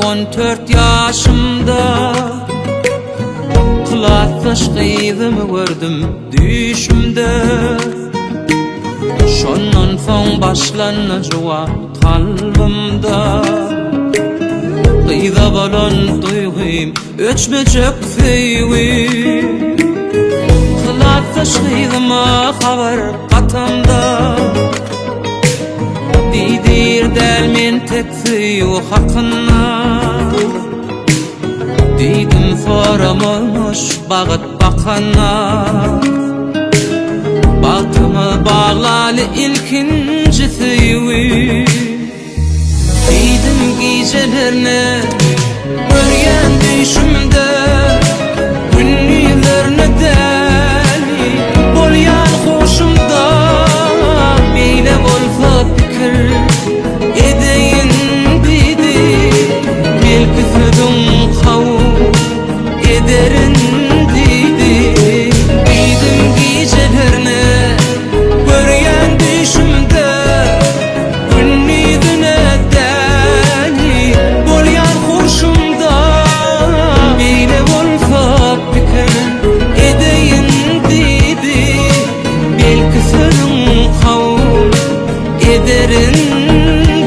14 yaşımda Kılatlaş kıydımı gördüm düşümde Şondan soň başlanajua kalbimda Kıyda bolan duygum öçmejek feýwi Kılatlaş kıydıma habar katamda Didir del men tekfiyu hakkına Didim soramoş bağıt bakana Baltımı bağlalı ilkinci tüyü Didim gecelerine Göryen düşümde Günlülerine deli Bolyan hoşumda Meyle bolsa fikir Edeyin dedi Belki sözüm kavul Ederin dedi Didim gecelerine Göryen düşümde Günlüğüne deli Bolyan hoşumda Meyle bolsa fikir Edeyin dedi Belki sözüm kavul Ederin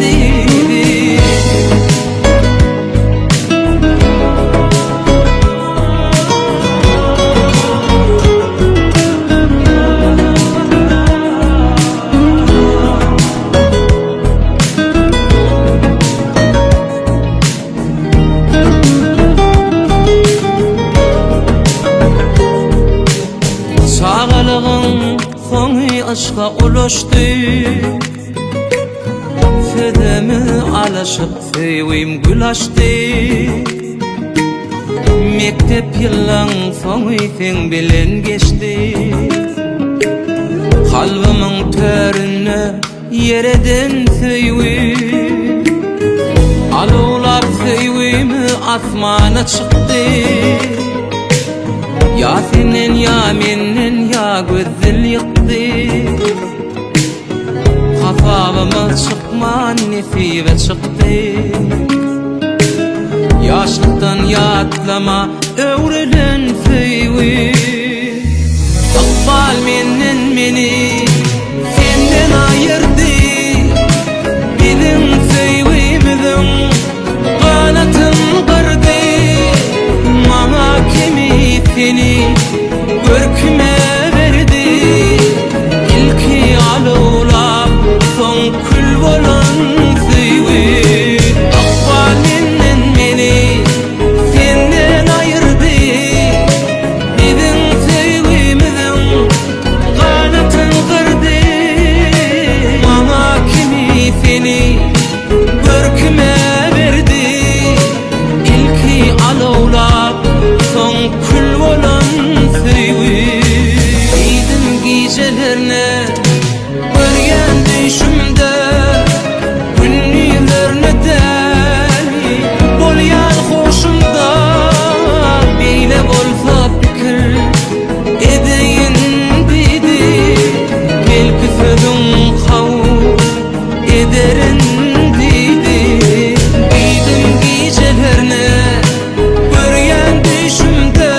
dedi Sağalığın soňy aşka ulaşdy Fedemi alaşıp feýwim gül açdy Mektep ýyllaň soňy sen bilen geçdi Kalbimiň törüne yereden feýwi Alawlar feýwimi asmana çykdy Ya senin ya menin ya gözül yıktı Kafamı çıkman nesibe çıktı Yaşlıktan yatlama öwrelen feýwi Akbal menin meni senden ayırdı Bizim feýwimizin kanatın kırdı Mana kimi seni görküme verdi İlki alawlap soň kül bolan feýwi Akbal menden meni senden ayırdı Bizim feýwimizin kanatyn kırdı Mana kimi seni görküme verdi İlki alawlap soň kül bolan feýwi Didim gecelerine Göryen düşümde Günlülerine deli Bolyan hoşumda Meyle bolsa fikir Edeyin dedi Belki sözüm kavul Ederin dedi Didim gecelerine Göryen düşümde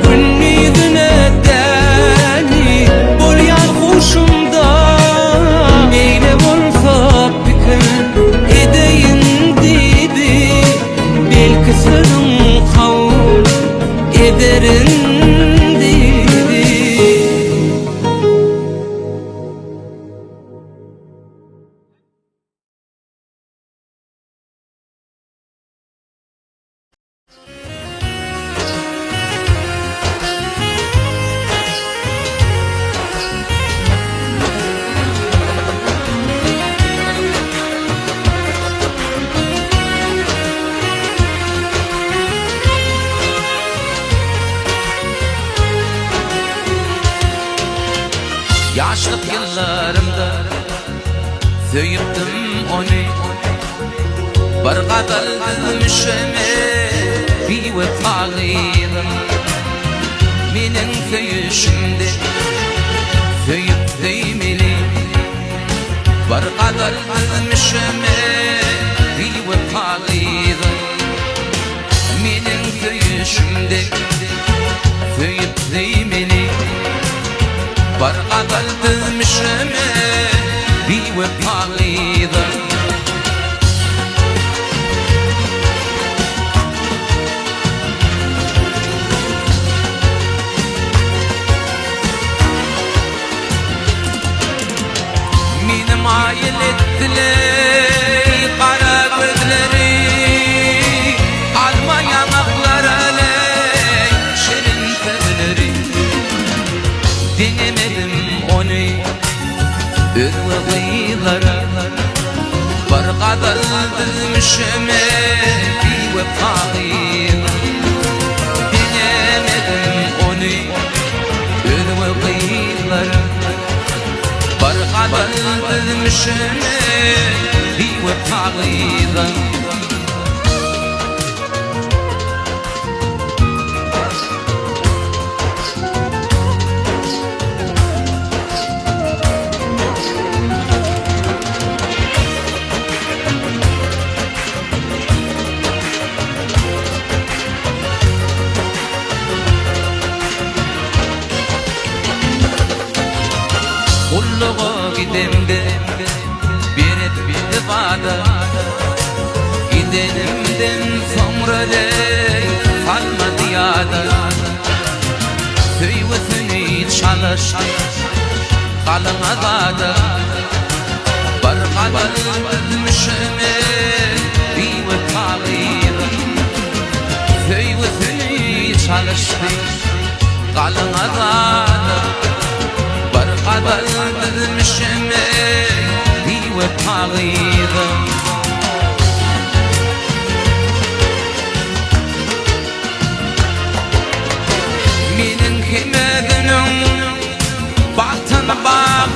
Günlüğüne deli Bolyan hoşumda Meyle bolsa fikir Edeyin dedi Belki sözüm kavul Ederin dedi Yaşlık yıllarımda söyüptüm onu Bir kadar gülmüşeme bir vefalıydım Menin söyüşümde söyüp söymeli Bir kadar gülmüşeme bir vefalıydım özleymeli Barqa qalbimşime bivefalıydı Minim ayıl ettiler qara gözleri Alma yanaklara ley şirin sözleri Dinlemedim onu ürve kıyılara Barqa qalbimşime bivefalıydı Dinlemedim onu ürve kıyılara Barqa qalbimşime bivefalıydı Kulluğa gidemde bir etmedi vada Gidenimden sonra ley kalmadı yada Tüyvüsünü çalıştı kalın adada Barqa qalbimşime bivefalıydı Tüyvüsünü çalıştı kalın adada Barqa qalbimşime bivefalıydı Menin kemedinim batın bağa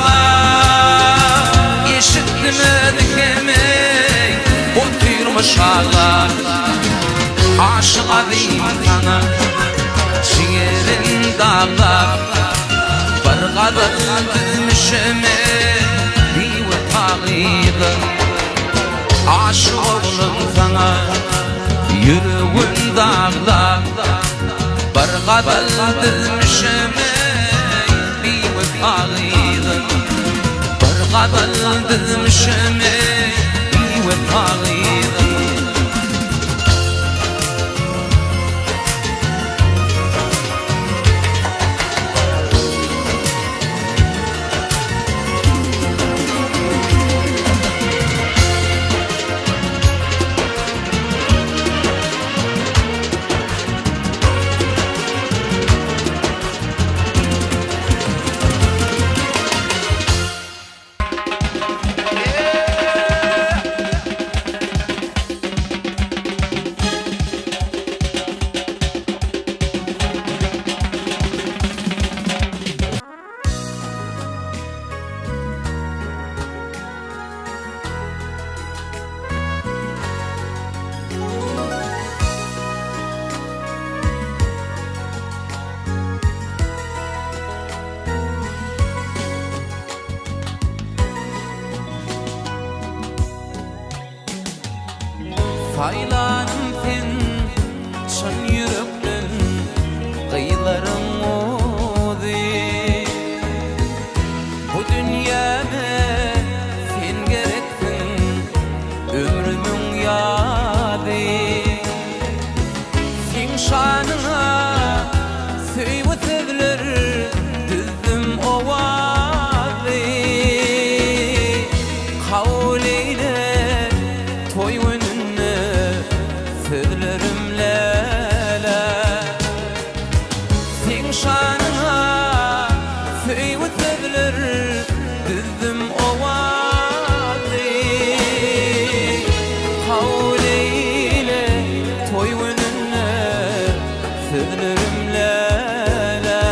Eşitmedi kemey o tüyrmüş ağlar Aşık azim sana ciğerin dağlar Barqa qalbimşime bivefalıydı Aşık oğlum sana yüreğin dağlar Barqa qalbimşime bivefalıydı Barqa qalbimşime bivefalıydı Saylanım sen çın yürekten kıyılarım ozi Bu dünyame sen gereksin ömrümün yadı Sen şanına söyve sevler düzdüm ovazi Kavul eyle toy sözlerim lele Sen şanına söyve sözler düzdüm ovazi Kavul eyle toy önüne sözlerim lele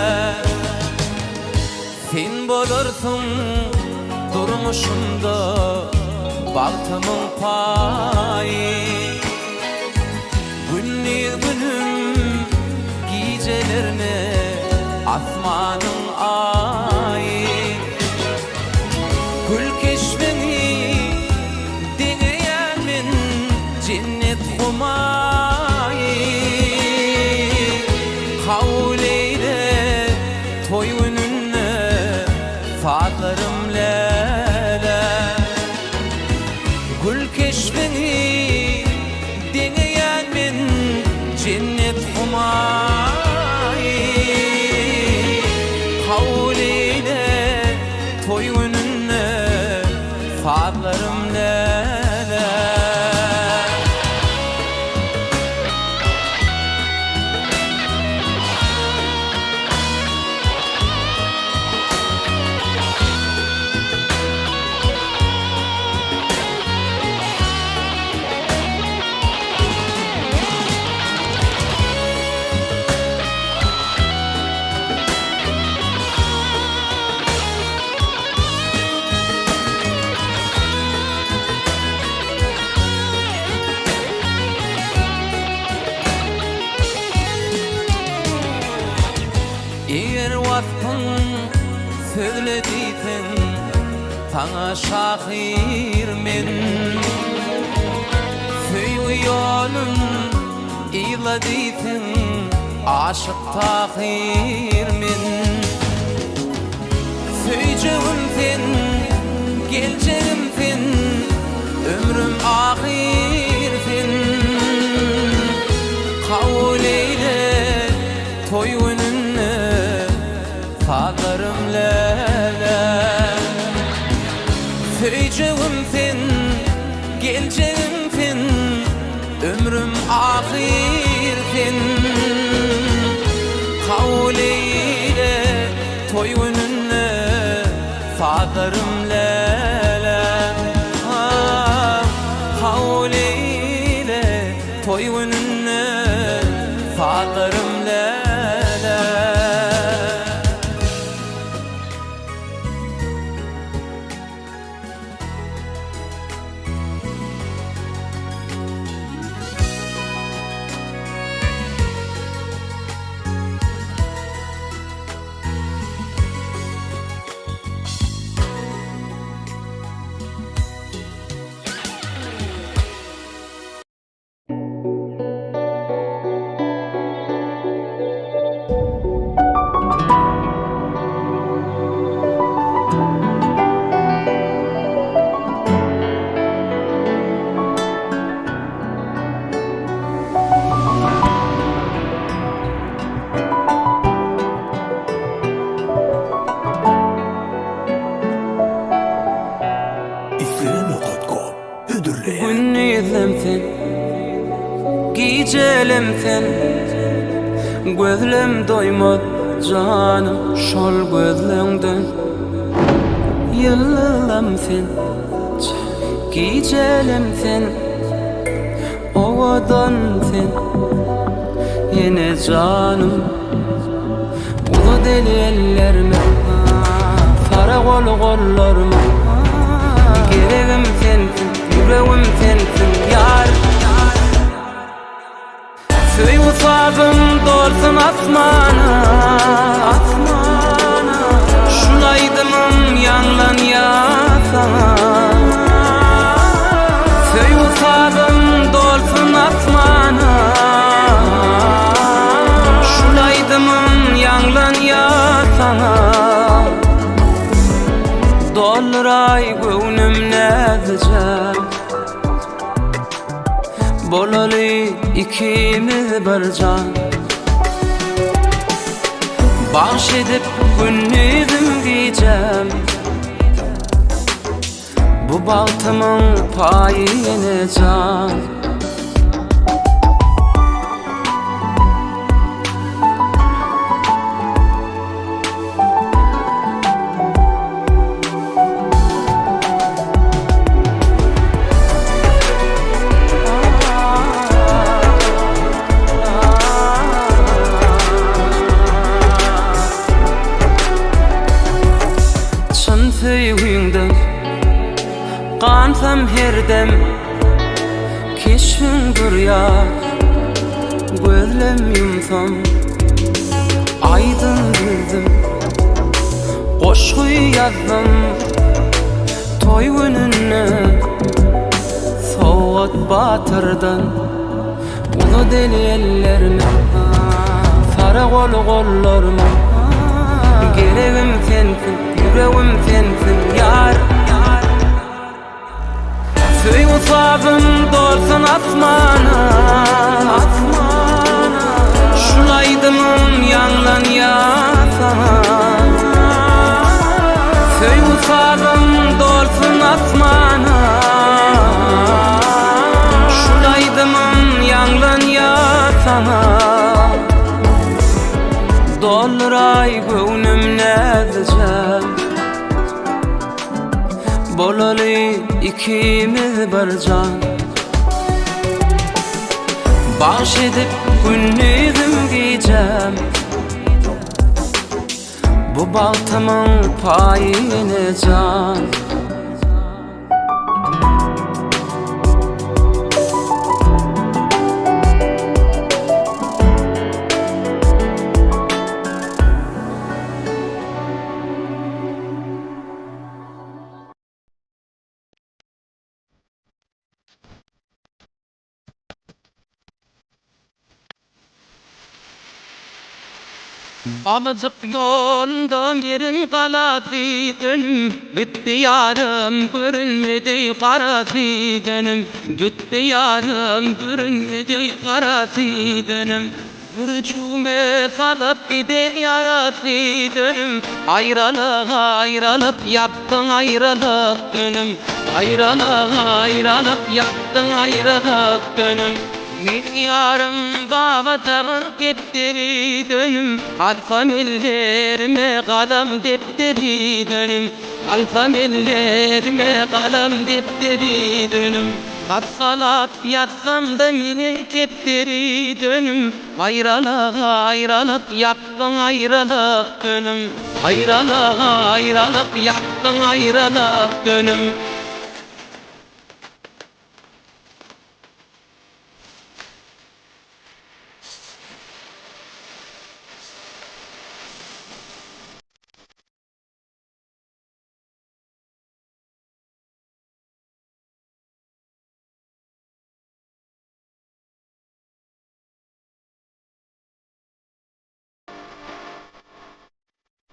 Sen bolursun durmuşumda baltamın payı Günüm gecelerine asmanın ayı Gül keşfini deneyemin cennet kumayı Kavul eyle toy gününe fadlarım lele gül keşfini deneyen min cennet humayı kavliyle toy gününe fadlarım lele eğer vaktin söylediysen sana şahir men söyle yolun eylediysen aşık tahir men söyleyeceğim sen geleceğim sen ömrüm ahir sen kavul eyle toy gününe fadlarım lele söyleyeceğim sen geleceğim sen ömrüm ahir sen kavul eyle toy gününe fadlarım lele kavul eyle toy gününe fadlarım lele Günnilemsen, gicelemsen, gözlem doymad canım şol gözlengden. Yıllamsen, gicelemsen, ovadan sen, yine canım. Ulu deli ellerime, fara kollarıma, gereğim sensin. Yüreğim sensin yar Söy usadım dolsun asmana Asmana Şulaydımım yanlan ya sana Söy usadım dolsun asmana Şulaydımım yanlan ya sana Dolray gönlüm nezeceğim Bolalı ikimiz bir can Bağış edip günlüğüm diyeceğim Bu baltımın payı yine can Qansam herdem keşfin gürya Gözlem yumsam aydın bildim Qoşgu yazdım toy gününe Soğut batırdan Ulu deli ellerime Sara kollarıma sazım dolsun asmana, şulaydımın yanglın ya sana. Dolray gönlüm nezce, bolalı ikimiz bir can. Baş edip gündüzüm giyeceğim, bu baltamın payını can. Amazıp yoldan yerin kalasıydın, gitti yarım görünmedi karasıydın. Gitti yarım görünmedi karasıydın. Gürcüme salıp gider yarasıydın. Ayrılık ayrılık yaptın ayrılık günüm. Ayrılık ayrılık yaptın ayrılık günüm. Bir yarım dağıtır gittirdin, alfam ellerime kalem deptirdin. Alfam ellerime kalem deptirdin. Katsalat yatsam da yine deptirdin. Ayrılık ayrılık yaptın ayrılık günüm. Ayrılık ayrılık yaptın ayrılık günüm.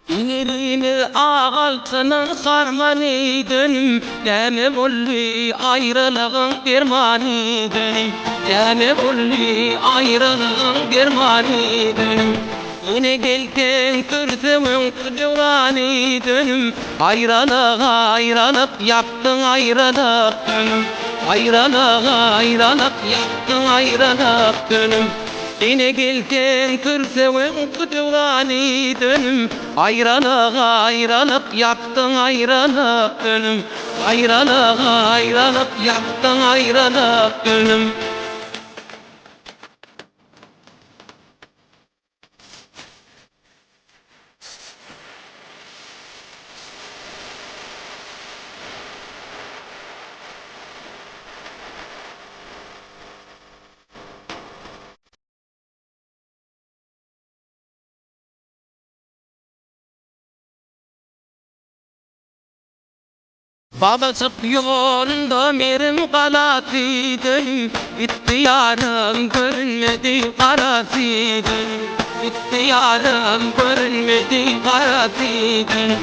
Yerini altına sarmalıydın, demi bulli ayrılığın dermanıydın. Demi bulli ayrılığın dermanıydın. Yine geldin kürsümün kuduranıydın. Ayrılık ayrılık yaptın ayrılık günüm. Ayrılık ayrılık yaptın ayrılık günüm. Yine geldin kürsümün kuduranıydın. Ayrılık ayrılık yaptın ayrılık günüm. Ayrılık ayrılık yaptın ayrılık günüm. Babası yolunda merim kalasıydın, gitti yarım görünmedi karasıydın. Gitti yarım görünmedi karasıydın.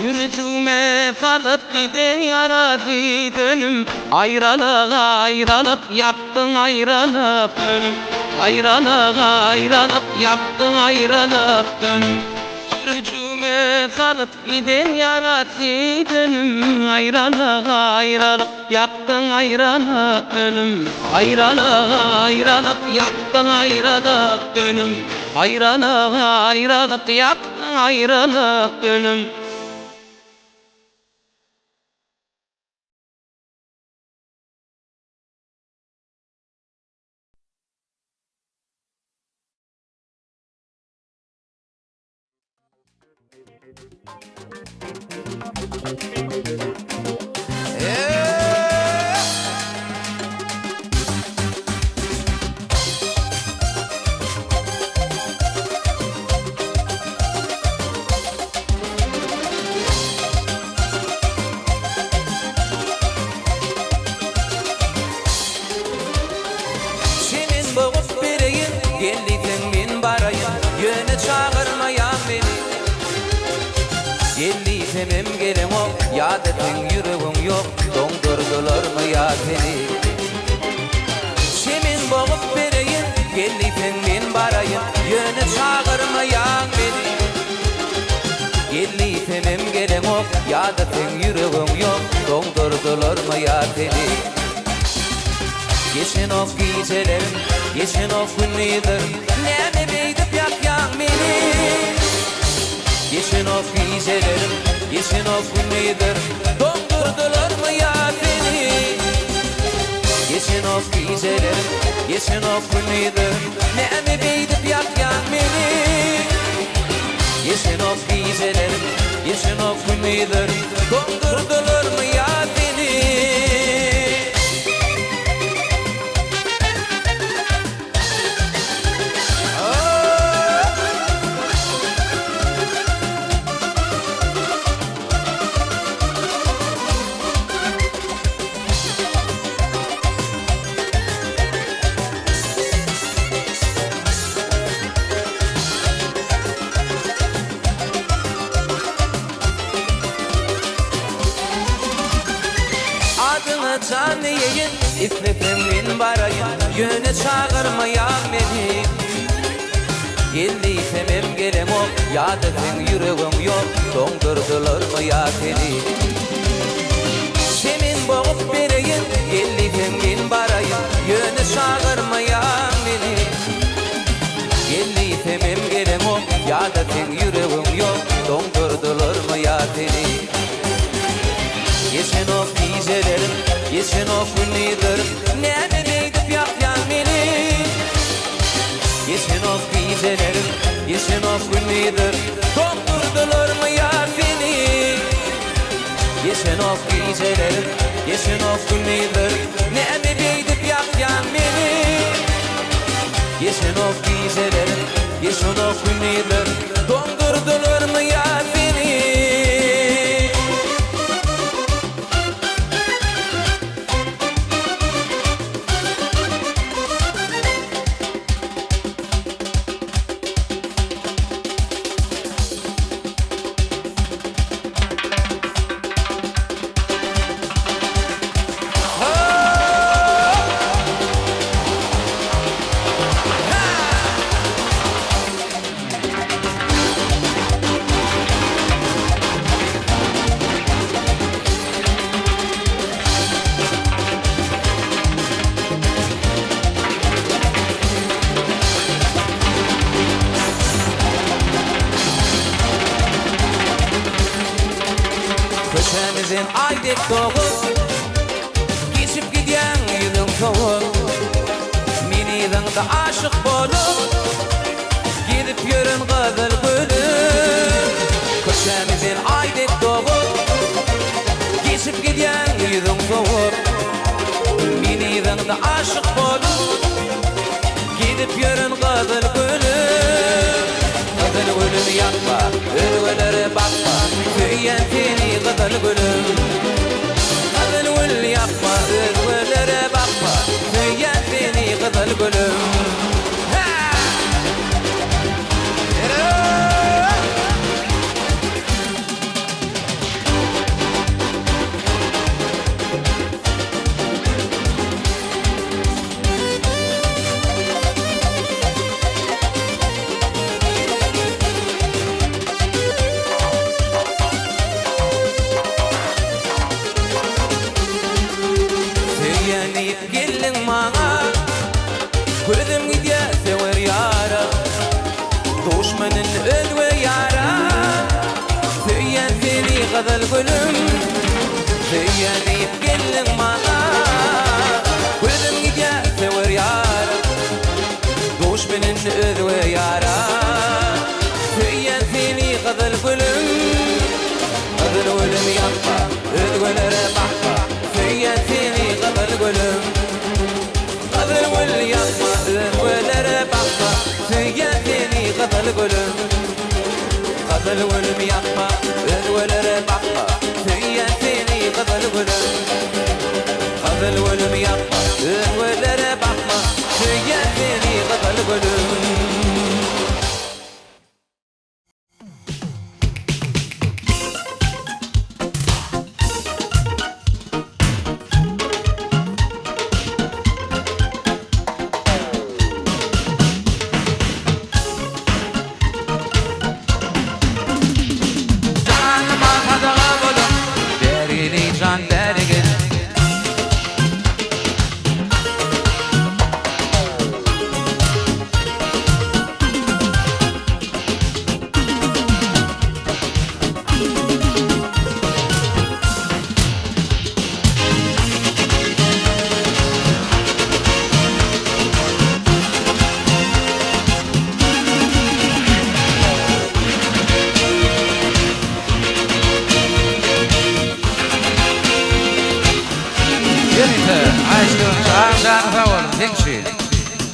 Yürütüme salıp giden yarasıydın. Ayrılık ayrılık yaptın ayrılık günüm. Ayrılık ayrılık yaptın ayrılık günüm. Yürütüme salıp giden yarasıydın. Ayrılık ayrılık yaptın ayrılık günüm. Ayrılık ayrılık yaptın ayrılık günüm. Ayrılık ayrılık yaptın ayrılık günüm. Senin boğup vereyim, gellikten min barayım, yöne çağırmayan beni. Gellikten hem gelem o, yadetin yüreğim yok, dondurdular mı ya seni? Senin boğup vereyim, gellikten min barayım, yöne çağırmayan beni. Gelli temem gelen ok, ya da ten yüreğim yok. Dondurdular mı ya teni? Geçen of gecelerim, geçen of günlerim, ne beydip yakyan beni. Geçen of gecelerim, geçen of günlerim, dondurdular mı ya beni? Geçen of gecelerim, geçen of günlerim, ne beydip yakyan beni. Geçen of gecelerim, geçen of günlerim, dondurdular mı ya beni? Canlı yayın, iflefemin barayın, yöne çağırmayan beni. Geldi temem gelem ol, ya da sen yüreğim yok, dondurdular mı ya seni? Senin boğup bereyin, geldi temin barayın, yöne çağırmayan beni. Geldi temem gelem ol, ya da sen yüreğim yok, dondurdular mı ya seni? Geçen of gecelerim, geçen of günlerim, ne beydip yakyan beni. Geçen of gecelerim, geçen of günlerim, dondurdular mı ya seni? Geçen of gecelerim, geçen of günlerim, ne beydip yakyan beni. Geçen of gecelerim, geçen of günlerim, dondurdular mı ya seni? Köşemizin aydek doğup, geçip giden yılın soğuk. Meniden de aşık bolup, gidip yürün kızıl gülüm. Köşemizin aydek doğup, geçip giden yılın soğuk. Meniden de aşık bolup, gidip yürün kızıl gülüm. Kızıl gülüm yakma, ölülere bakma, tüyen seni kızıl gülüm. Kızıl gül yakma, ölülere bakma, tüyen seni kızıl gülüm. Gelin bana, gözüm gidiyor sever yara. Düşmanın öldü yara. Söyyen seni kızıl gülüm. Söyyenip gelin bana, gözüm gidiyor sever yara. Düşmanın öldü yara. Söyyen seni kızıl gülüm. Kızıl gülüm yapma, öldülere bakma. Söyyen seni kızıl gülüm. Kızıl gül yakma, öldülere bakma. Söyyen seni kızıl gülüm. Kızıl gülüm yakma, öldülere bakma. Söyyen seni kızıl gülüm. Kızıl gülüm yakma, öldülere bakma. Söyyen seni kızıl gülüm.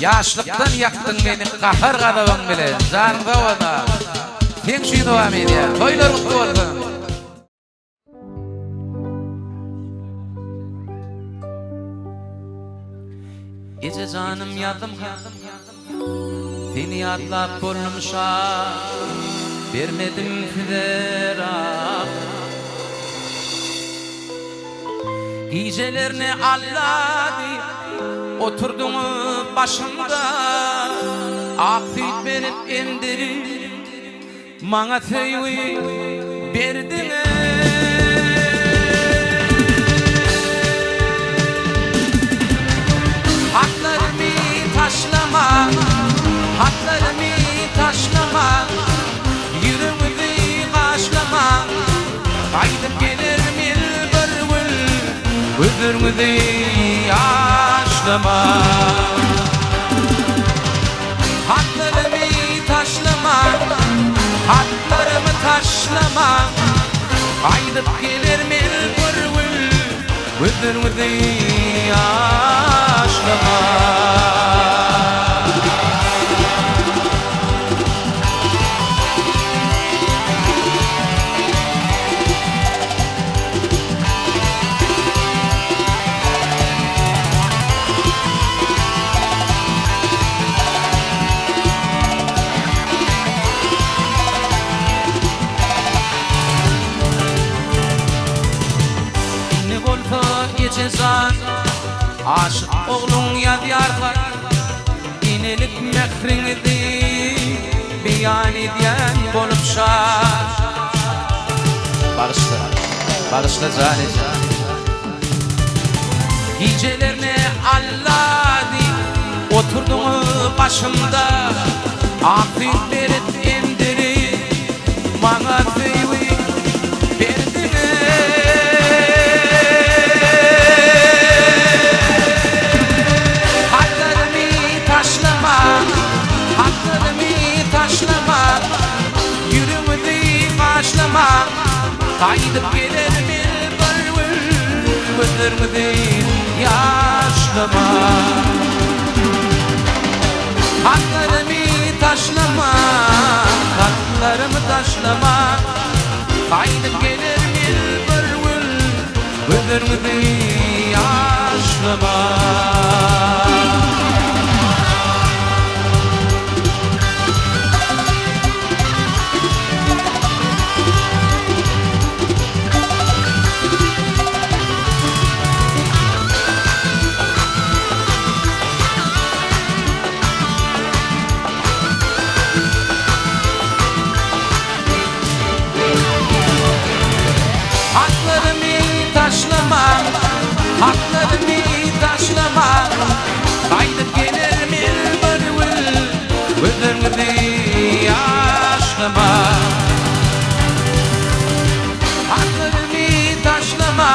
Yaşlıktan yaktın beni kahır gadabın bile. Zanva vada. Sen şu devam edya. Toylar mutlu olsun. Gece canım yadım seni yadlap burnum şah. Vermedim fiderak. Gecelerini alladı. Oturdun başımda. Aksit verip emdirip Mana teyvi verdin. Haklarımı taşlama, haklarımı taşlama, yüreğimi kaşlama. Kaydım gelirim bülbül, gözlerimi yaşlama. Haklarımı taşlama, haklarımı taşlama. Kaydım gelirim bülbül, gözlerimi yaşlama. Ne olsa geçezan aşık oğlun yadyarlar. İnelik mehrini beyan edyen bolup şah. Barışla zane gecelerine alladı. Oturdun başımda akıl verip emdiri. Bana teyvi verdin. Yüreğimi kaydıp gelirim bülbül, gözlerimi yaşlama. Haklarımı taşlama, haklarımı taşlama. Kaydıp gelirim bülbül, gözlerimi yaşlama. Haklarımı taşlama, kaydıp gelirim bülbül, gözlerimi yaşlama. Haklarımı taşlama,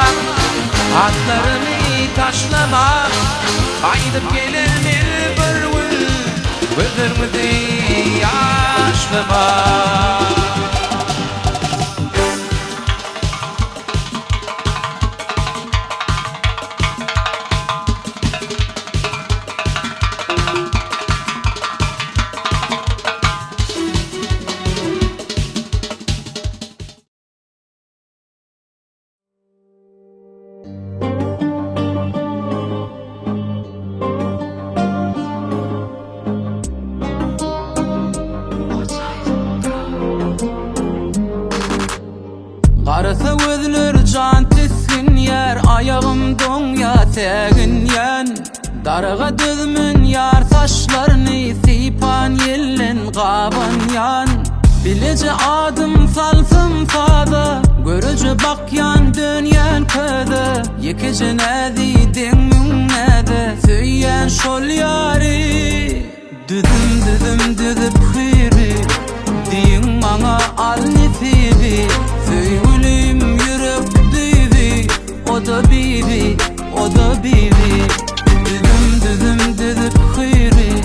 haklarımı taşlama, kaydıp gelirim bülbül, gözlerimi yaşlama. Qarasa gözler can tiskin yer, ayağım donya tegin yen. Darıga düzmün yar saçlarını sipan yellin qaban yan. Bilece adım salsın fada, görücü bak yan dönyen köde. Yekici nedi dengmin nede, söyyen şol yari. Düdüm düdüp hiri, diyin bana al nesibi. Söyleyim yürek düvi, o da bibi, o da bibi. Düdüm hiri,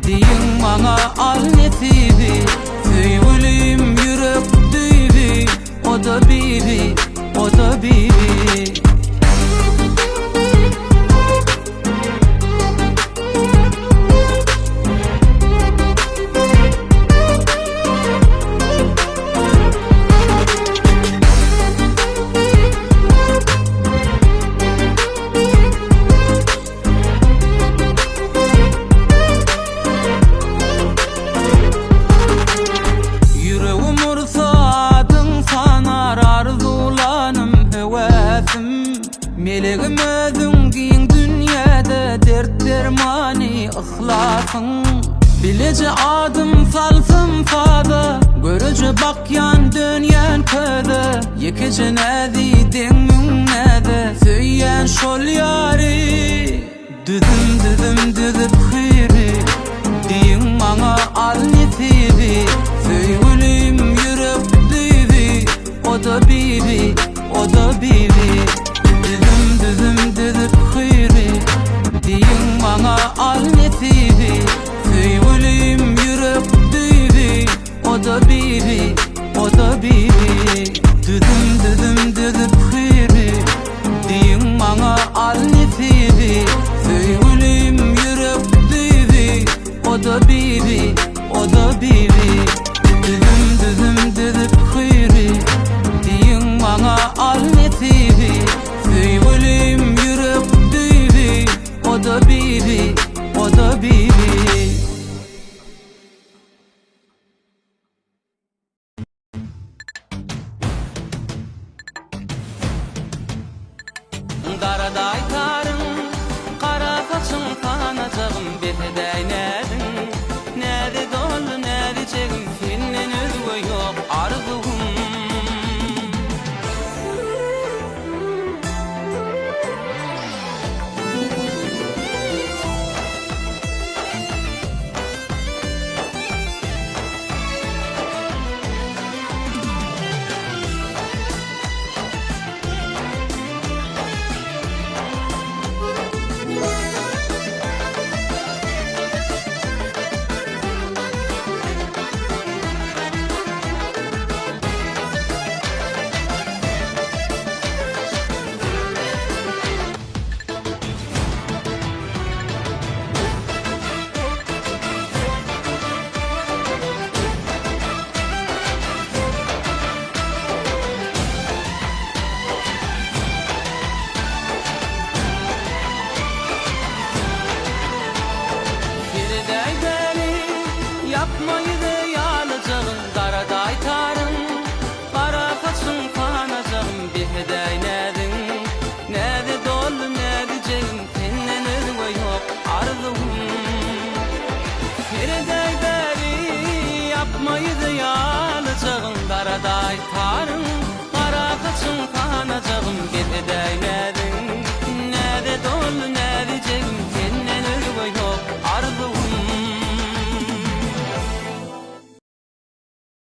diyin bana al nesibi. Söyleyim yürek düvi, o da bibi, o da bibi. dönýän köze Yekeje nädi deňmiň näde Söýýän şol ýary Düdüm düdüm düdüp hiri Diýiň maňa al netibi Söýgülim ýürek düýbi O da bibi, o da bibi Düdüm düdüm düdüp hiri Diýiň maňa al netibi Söýgülim ýürek düýbi O da bibi, o da bibi Düdüm düdüm düdüp hiri Diýiň maňa al netibi Söýgülim ýürek düýbi O da bibi, o da bibi Düdüm düdüm düdüp hiri Diýiň maňa al netibi Söýgülim ýürek düýbi O da bibi, o da bibi Darada aytarım, kara kaçın kanacağım Betedey nädin, näde dolu näde çegim Senden özgü yok arzum Yapmaydı yanacağım, darada aytarım Kara kaçın kanacağım, bir hedey nädin Näde dolu näde cegim, senden özgü yok arzum Firdey beri yapmaydı yanacağım, darada aytarım Kara kaçın kanacağım, bir hedey nädin